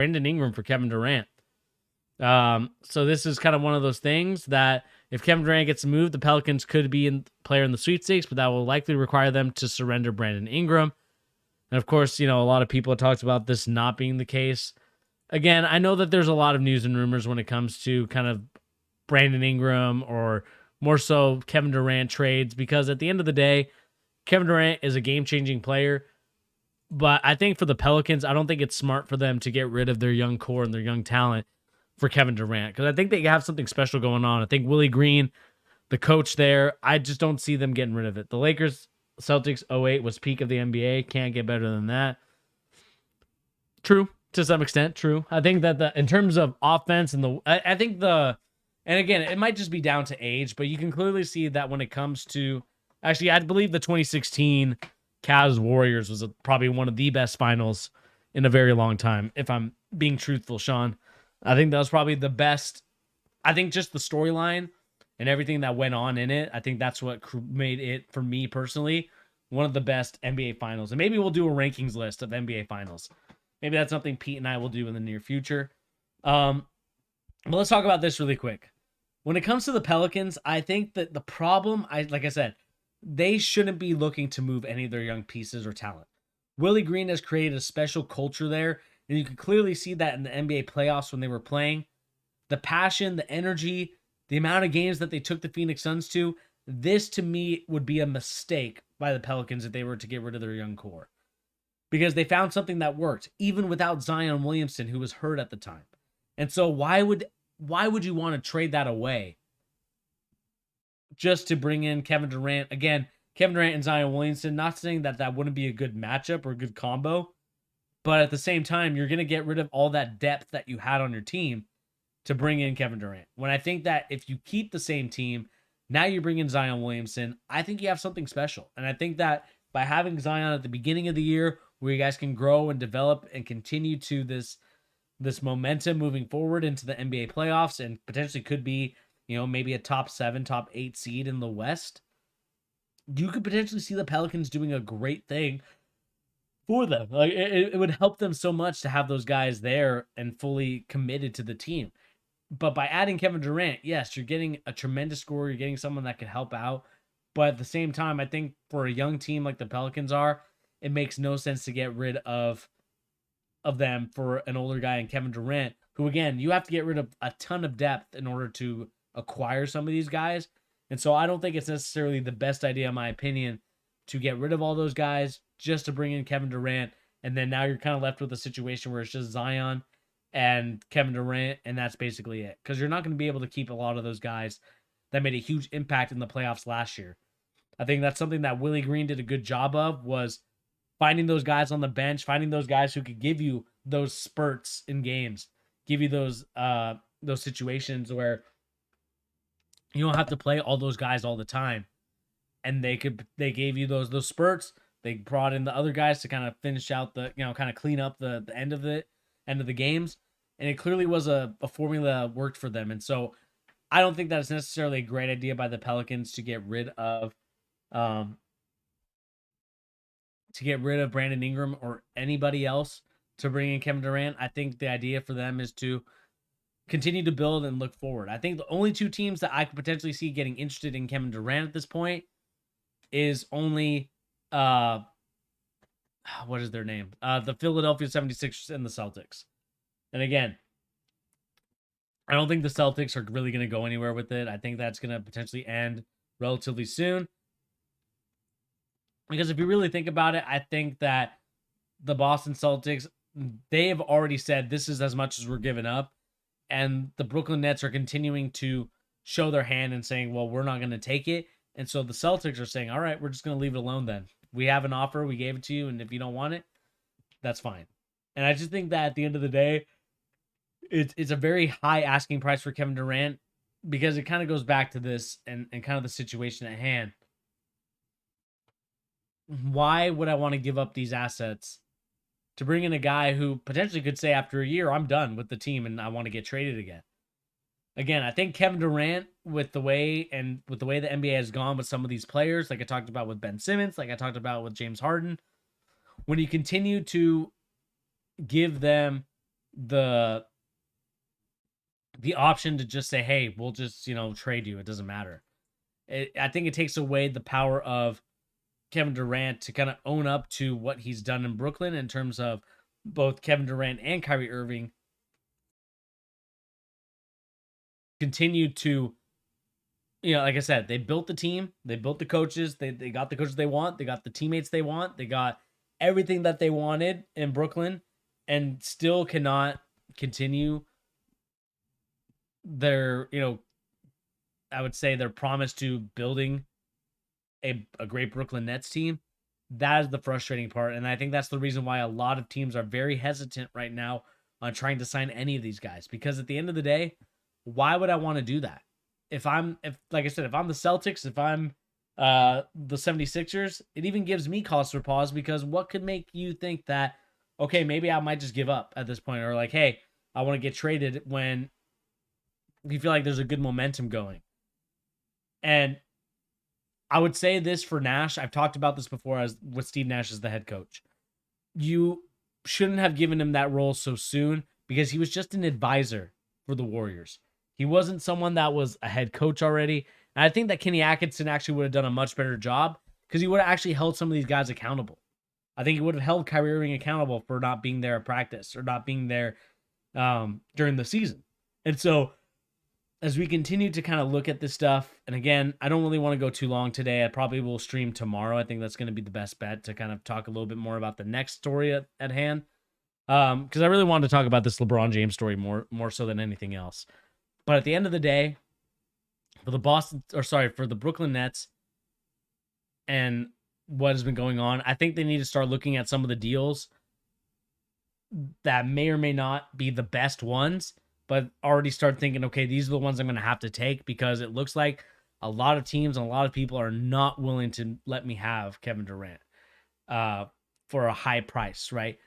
Brandon Ingram for Kevin Durant. So this is kind of one of those things that if Kevin Durant gets moved, the Pelicans could be in player in the sweepstakes, but that will likely require them to surrender Brandon Ingram. And of course, a lot of people have talked about this not being the case. Again, I know that there's a lot of news and rumors when it comes to kind of Brandon Ingram or more so Kevin Durant trades, because at the end of the day, Kevin Durant is a game-changing player. But I think for the Pelicans, I don't think it's smart for them to get rid of their young core and their young talent for Kevin Durant, because I think they have something special going on. I think Willie Green, the coach there, I just don't see them getting rid of it. The Lakers, Celtics 08 was peak of the NBA. Can't get better than that. True, to some extent, true. I think that in terms of offense and I think and again, it might just be down to age, but you can clearly see that when it comes to, actually, I believe the 2016 Cavs Warriors was probably one of the best finals in a very long time, if I'm being truthful, Sean. I think that was probably the best. I think just the storyline and everything that went on in it, I think that's what made it, for me personally, one of the best NBA finals. And maybe we'll do a rankings list of NBA finals. Maybe that's something Pete and I will do in the near future. But let's talk about this really quick. When it comes to the Pelicans, I think that the problem, like I said, they shouldn't be looking to move any of their young pieces or talent. Willie Green has created a special culture there, and you can clearly see that in the NBA playoffs when they were playing. The passion, the energy, the amount of games that they took the Phoenix Suns to, this to me would be a mistake by the Pelicans if they were to get rid of their young core. Because they found something that worked, even without Zion Williamson, who was hurt at the time. And so why would you want to trade that away just to bring in Kevin Durant? Again, Kevin Durant and Zion Williamson, not saying that wouldn't be a good matchup or a good combo, but at the same time, you're going to get rid of all that depth that you had on your team to bring in Kevin Durant. When I think that if you keep the same team, now you bring in Zion Williamson, I think you have something special. And I think that by having Zion at the beginning of the year, where you guys can grow and develop and continue to this momentum moving forward into the NBA playoffs, and potentially could be, maybe a top 7, top 8 seed in the West, you could potentially see the Pelicans doing a great thing for them. Like it would help them so much to have those guys there and fully committed to the team. But by adding Kevin Durant, yes, you're getting a tremendous scorer. You're getting someone that could help out. But at the same time, I think for a young team like the Pelicans are, it makes no sense to get rid of them for an older guy and Kevin Durant, who, again, you have to get rid of a ton of depth in order to acquire some of these guys. And so I don't think it's necessarily the best idea, in my opinion, to get rid of all those guys just to bring in Kevin Durant. And then now you're kind of left with a situation where it's just Zion and Kevin Durant, and that's basically it. Because you're not going to be able to keep a lot of those guys that made a huge impact in the playoffs last year. I think that's something that Willie Green did a good job of, was finding those guys on the bench, finding those guys who could give you those spurts in games, give you those situations where you don't have to play all those guys all the time. And they gave you those spurts. They brought in the other guys to kind of finish out kind of clean up the end of the games. And it clearly was a formula that worked for them. And so I don't think that it's necessarily a great idea by the Pelicans to get rid of Brandon Ingram or anybody else to bring in Kevin Durant. I think the idea for them is to continue to build and look forward. I think the only two teams that I could potentially see getting interested in Kevin Durant at this point is only what is their name? The Philadelphia 76ers and the Celtics. And again, I don't think the Celtics are really going to go anywhere with it. I think that's going to potentially end relatively soon. Because if you really think about it, I think that the Boston Celtics, they have already said this is as much as we're giving up. And the Brooklyn Nets are continuing to show their hand and saying, well, we're not going to take it. And so the Celtics are saying, all right, we're just going to leave it alone then. We have an offer. We gave it to you. And if you don't want it, that's fine. And I just think that at the end of the day, it's a very high asking price for Kevin Durant, because it kind of goes back to this and kind of the situation at hand. Why would I want to give up these assets to bring in a guy who potentially could say after a year, I'm done with the team and I want to get traded again? Again, I think Kevin Durant, with the way the NBA has gone with some of these players, like I talked about with Ben Simmons, like I talked about with James Harden, when you continue to give them the option to just say, hey, we'll just, trade you. It doesn't matter. I think it takes away the power of Kevin Durant to kind of own up to what he's done in Brooklyn in terms of both Kevin Durant and Kyrie Irving continue to, like I said, they built the team, they built the coaches, they got the coaches they want, they got the teammates they want, they got everything that they wanted in Brooklyn, and still cannot continue their, I would say their promise to building a great Brooklyn Nets team. That is the frustrating part. And I think that's the reason why a lot of teams are very hesitant right now on trying to sign any of these guys. Because at the end of the day, why would I want to do that? If like I said, if I'm the Celtics, if I'm the 76ers, it even gives me cause for pause, because what could make you think that, okay, maybe I might just give up at this point, or like, hey, I want to get traded when you feel like there's a good momentum going. And I would say this for Nash. I've talked about this before as with Steve Nash as the head coach. You shouldn't have given him that role so soon, because he was just an advisor for the Warriors. He wasn't someone that was a head coach already. And I think that Kenny Atkinson actually would have done a much better job, because he would have actually held some of these guys accountable. I think he would have held Kyrie Irving accountable for not being there at practice or not being there during the season. And so as we continue to kind of look at this stuff, and again, I don't really want to go too long today. I probably will stream tomorrow. I think that's going to be the best bet to kind of talk a little bit more about the next story at hand. Because I really wanted to talk about this LeBron James story more so than anything else. But at the end of the day, for the Brooklyn Nets and what has been going on, I think they need to start looking at some of the deals that may or may not be the best ones, but already start thinking, okay, these are the ones I'm going to have to take, because it looks like a lot of teams and a lot of people are not willing to let me have Kevin Durant for a high price, right?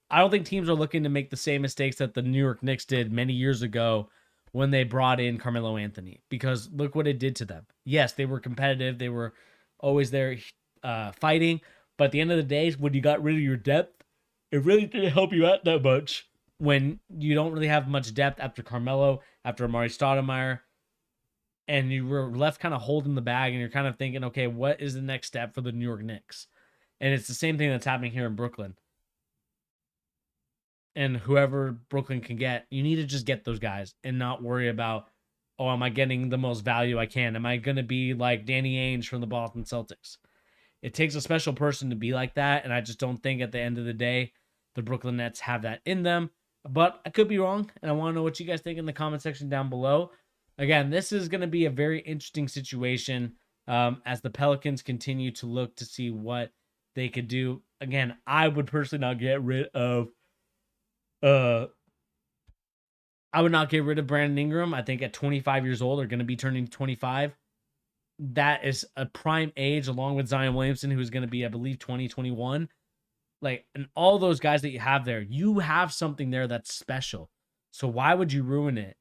I don't think teams are looking to make the same mistakes that the New York Knicks did many years ago when they brought in Carmelo Anthony, because look what it did to them. Yes, they were competitive. They were always there fighting. But at the end of the day, when you got rid of your depth, it really didn't help you out that much when you don't really have much depth after Carmelo, after Amari Stoudemire, and you were left kind of holding the bag, and you're kind of thinking, okay, what is the next step for the New York Knicks? And it's the same thing that's happening here in Brooklyn. And whoever Brooklyn can get, you need to just get those guys and not worry about, oh, am I getting the most value I can? Am I going to be like Danny Ainge from the Boston Celtics? It takes a special person to be like that, and I just don't think at the end of the day the Brooklyn Nets have that in them. But I could be wrong, and I want to know what you guys think in the comment section down below. Again, this is going to be a very interesting situation as the Pelicans continue to look to see what they could do. Again, I would personally not get rid of I would not get rid of Brandon Ingram. I think at 25 years old, they're going to be turning 25. That is a prime age, along with Zion Williamson, who is going to be, I believe, 2021. And all those guys that you have there, you have something there that's special. So why would you ruin it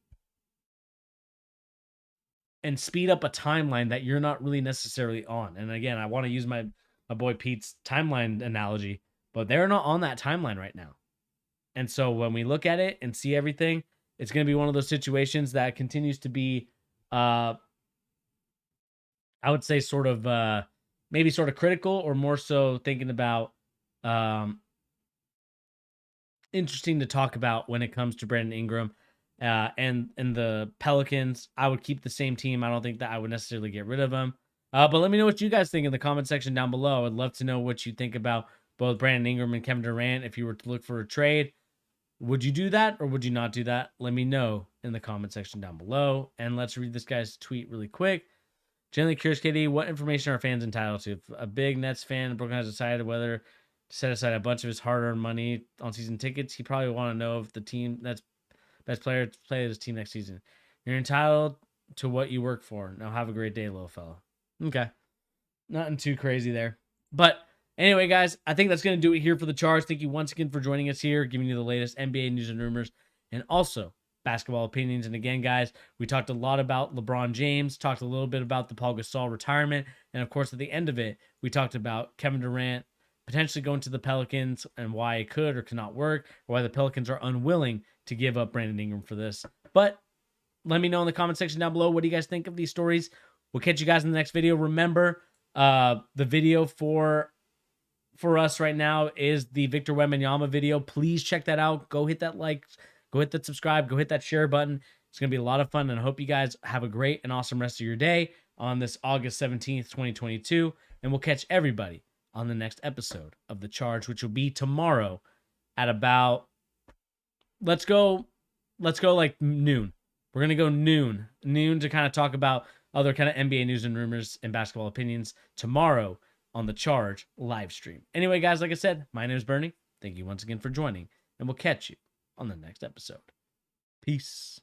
and speed up a timeline that you're not really necessarily on? And again, I want to use my boy Pete's timeline analogy, but they're not on that timeline right now. And so when we look at it and see everything, it's going to be one of those situations that continues to be, I would say, sort of maybe sort of critical, or more so thinking about interesting to talk about when it comes to Brandon Ingram and the Pelicans. I would keep the same team. I don't think that I would necessarily get rid of them. But let me know what you guys think in the comment section down below. I'd love to know what you think about both Brandon Ingram and Kevin Durant. If you were to look for a trade, would you do that or would you not do that? Let me know in the comment section down below. And let's read this guy's tweet really quick. Generally curious, KD, what information are fans entitled to? If a big Nets fan, Brooklyn has decided whether to set aside a bunch of his hard-earned money on season tickets, he probably want to know if the team that's best player to play his team next season. You're entitled to what you work for. Now have a great day, little fella. Okay. Nothing too crazy there. But anyway, guys, I think that's going to do it here for the charge. Thank you once again for joining us here, giving you the latest NBA news and rumors, and also basketball opinions. And again, guys, we talked a lot about LeBron James, talked a little bit about the Paul Gasol retirement, and of course, at the end of it, we talked about Kevin Durant potentially going to the Pelicans and why it could or could not work, or why the Pelicans are unwilling to give up Brandon Ingram for this. But let me know in the comment section down below. What do you guys think of these stories? We'll catch you guys in the next video. Remember, the video for us right now is the Victor Wembanyama video. Please check that out. Go hit that like, go hit that subscribe, go hit that share button. It's going to be a lot of fun, and I hope you guys have a great and awesome rest of your day on this August 17th, 2022, and we'll catch everybody on the next episode of The Charge, which will be tomorrow at about, let's go like noon. We're going to go noon to kind of talk about other kind of NBA news and rumors and basketball opinions tomorrow on the Charge live stream. Anyway, guys, like I said, my name is Bernie. Thank you once again for joining, and we'll catch you on the next episode. Peace.